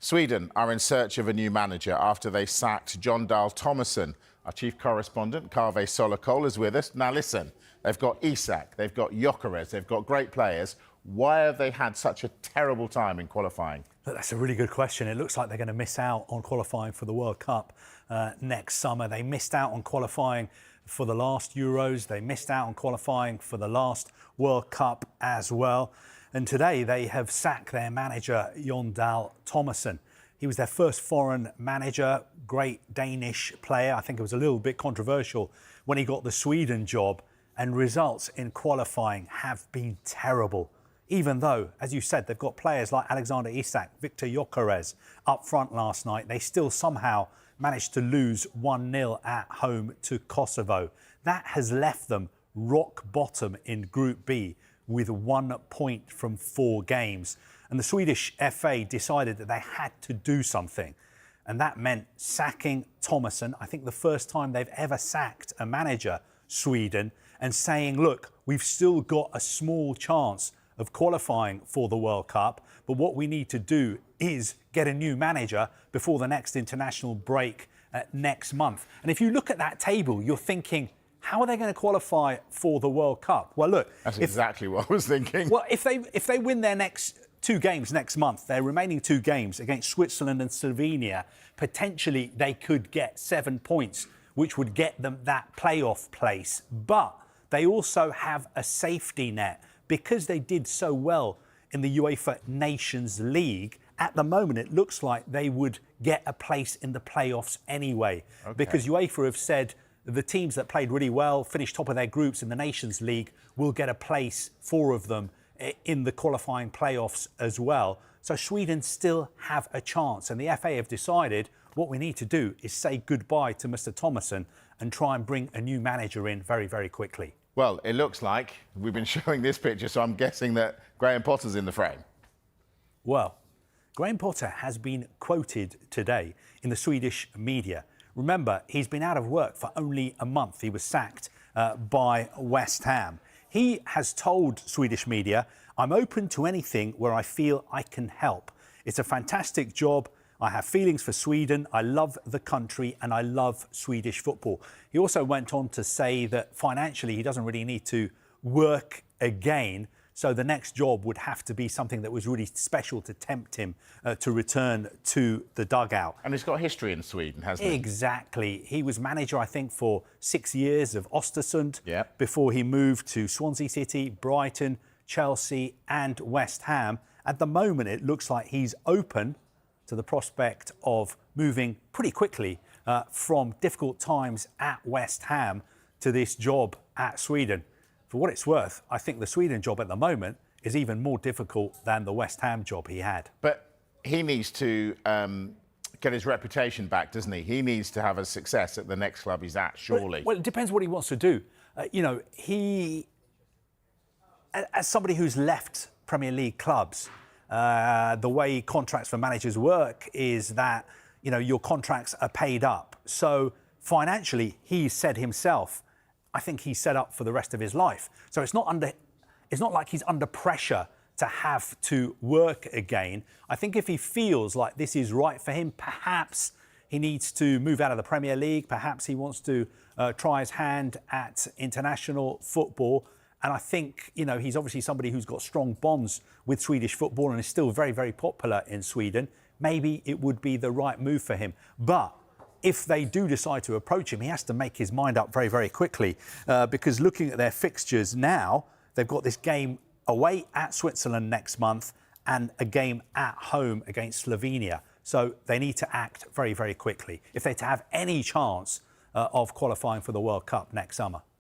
Sweden are in search of a new manager after they sacked Jon Dahl Tomasson. Our chief correspondent, Kaveh Solhekol, is with us. Now listen, they've got Isak, they've got Gyökeres, they've got great players. Why have they had such a terrible time in qualifying? Look, that's a really good question. It looks like they're going to miss out on qualifying for the World Cup next summer. They missed out on qualifying for the last Euros. They missed out on qualifying for the last World Cup as well. And today they have sacked their manager, Jon Dahl Tomasson. He was their first foreign manager, great Danish player. I think it was a little bit controversial when he got the Sweden job, and results in qualifying have been terrible. Even though, as you said, they've got players like Alexander Isak, Viktor Gyökeres up front last night, they still somehow managed to lose 1-0 at home to Kosovo. That has left them rock bottom in Group B with 1 point from 4 games. And the Swedish FA decided that they had to do something. And that meant sacking Tomasson. I think the first time they've ever sacked a manager, Sweden, and saying, look, we've still got a small chance of qualifying for the World Cup, but what we need to do is get a new manager before the next international break next month. And if you look at that table, you're thinking, how are they going to qualify for the World Cup? Well, look, that's exactly what I was thinking. Well, if they win their next 2 games next month, their remaining 2 games against Switzerland and Slovenia, potentially they could get 7 points, which would get them that playoff place. But they also have a safety net because they did so well in the UEFA Nations League. At the moment, it looks like they would get a place in the playoffs anyway, because UEFA have said the teams that played really well, finished top of their groups in the Nations League, will get a place, 4 of them, in the qualifying playoffs as well. So Sweden still have a chance. And the FA have decided what we need to do is say goodbye to Mr. Tomasson and try and bring a new manager in very, very quickly. Well, it looks like we've been showing this picture, so I'm guessing that Graham Potter's in the frame. Well, Graham Potter has been quoted today in the Swedish media. Remember, he's been out of work for only a month. He was sacked by West Ham. He has told Swedish media, I'm open to anything where I feel I can help. It's a fantastic job. I have feelings for Sweden. I love the country and I love Swedish football. He also went on to say that financially he doesn't really need to work again. So the next job would have to be something that was really special to tempt him to return to the dugout. And he's got history in Sweden, hasn't he? Exactly. He was manager, I think, for 6 years of Östersund before he moved to Swansea City, Brighton, Chelsea and West Ham. At the moment, it looks like he's open to the prospect of moving pretty quickly from difficult times at West Ham to this job at Sweden. For what it's worth, I think the Sweden job at the moment is even more difficult than the West Ham job he had. But he needs to get his reputation back, doesn't he? He needs to have a success at the next club he's at, surely. Well, it depends what he wants to do. You know, he, as somebody who's left Premier League clubs, the way contracts for managers work is that, you know, your contracts are paid up. So financially, he said himself, I think he's set up for the rest of his life. So it's not like he's under pressure to have to work again. I think if he feels like this is right for him, perhaps he needs to move out of the Premier League. Perhaps he wants to try his hand at international football. And I think, you know, he's obviously somebody who's got strong bonds with Swedish football and is still very, very popular in Sweden. Maybe it would be the right move for him. But if they do decide to approach him, he has to make his mind up very, very quickly because looking at their fixtures now, they've got this game away at Switzerland next month and a game at home against Slovenia. So they need to act very, very quickly if they're to have any chance of qualifying for the World Cup next summer.